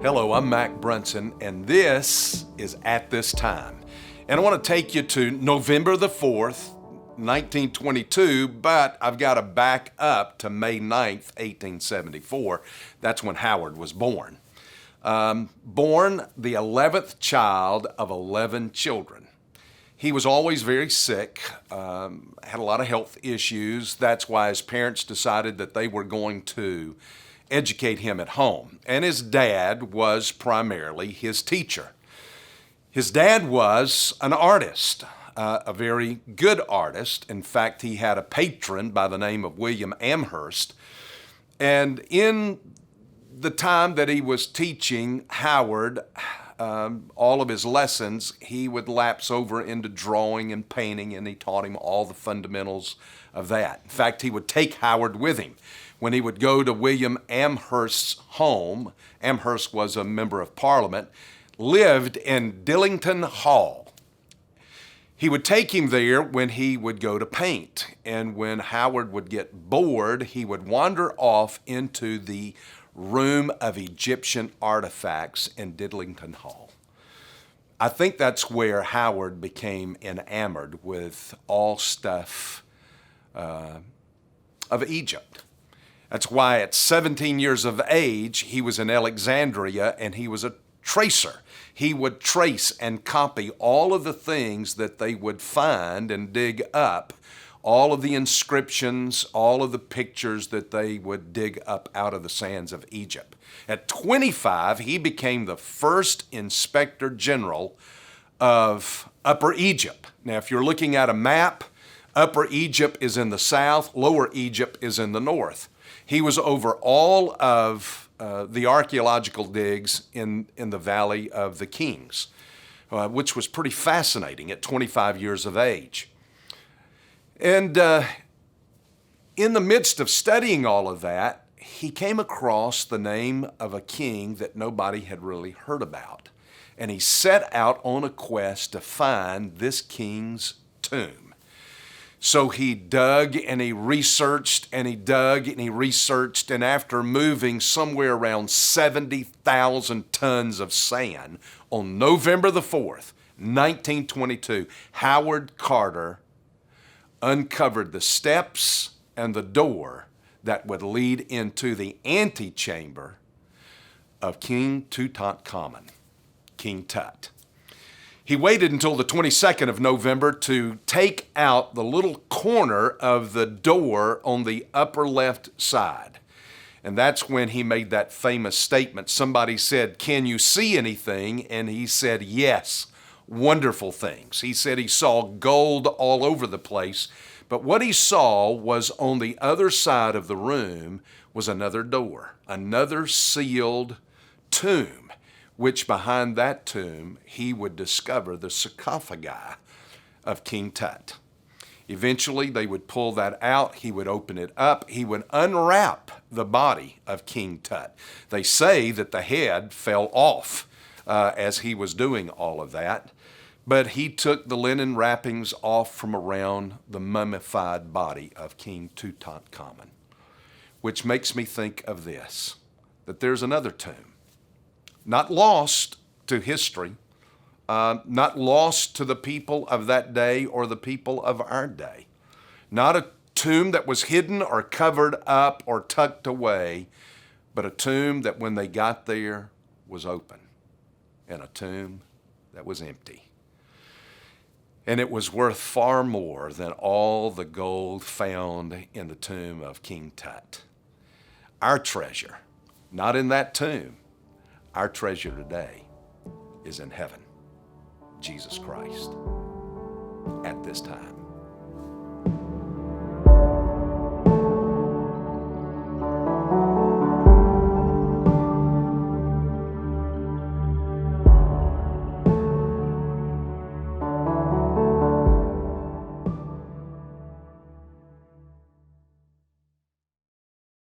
Hello, I'm Mac Brunson, and this is At This Time. And I want to take you to November the 4th, 1922, but I've got to back up to May 9th, 1874. That's when Howard was born. Born the 11th child of 11 children. He was always very sick, had a lot of health issues. That's why his parents decided that they were going to educate him at home. And his dad was primarily his teacher. His dad was an artist, a very good artist. In fact, he had a patron by the name of William Amherst. And in the time that he was teaching Howard all of his lessons, he would lapse over into drawing and painting, and he taught him all the fundamentals of that. In fact, he would take Howard with him. When he would go to William Amherst's home, Amherst was a member of Parliament, lived in Dillington Hall. He would take him there when he would go to paint, and when Howard would get bored, he would wander off into the room of Egyptian artifacts in Dillington Hall. I think that's where Howard became enamored with all stuff of Egypt. That's why at 17 years of age, he was in Alexandria and he was a tracer. He would trace and copy all of the things that they would find and dig up, all of the inscriptions, all of the pictures that they would dig up out of the sands of Egypt. At 25, he became the first inspector general of Upper Egypt. Now, if you're looking at a map, Upper Egypt is in the south, Lower Egypt is in the north. He was over all of the archaeological digs in the Valley of the Kings, which was pretty fascinating at 25 years of age. And in the midst of studying all of that, he came across the name of a king that nobody had really heard about. And he set out on a quest to find this king's tomb. So he dug and he researched and he dug and he researched, and after moving somewhere around 70,000 tons of sand on November the 4th, 1922, Howard Carter uncovered the steps and the door that would lead into the antechamber of King Tutankhamun, King Tut. He waited until the 22nd of November to take out the little corner of the door on the upper left side. And that's when he made that famous statement. Somebody said, "Can you see anything?" And he said, "Yes, wonderful things." He said he saw gold all over the place, but what he saw was on the other side of the room was another door, another sealed tomb, which behind that tomb he would discover the sarcophagi of King Tut. Eventually they would pull that out, he would open it up, he would unwrap the body of King Tut. They say that the head fell off as he was doing all of that, but he took the linen wrappings off from around the mummified body of King Tutankhamun, which makes me think of this, that there's another tomb. Not lost to history, not lost to the people of that day or the people of our day. Not a tomb that was hidden or covered up or tucked away, but a tomb that when they got there was open, and a tomb that was empty. And it was worth far more than all the gold found in the tomb of King Tut. Our treasure, not in that tomb. Our treasure today is in heaven, Jesus Christ, at this time.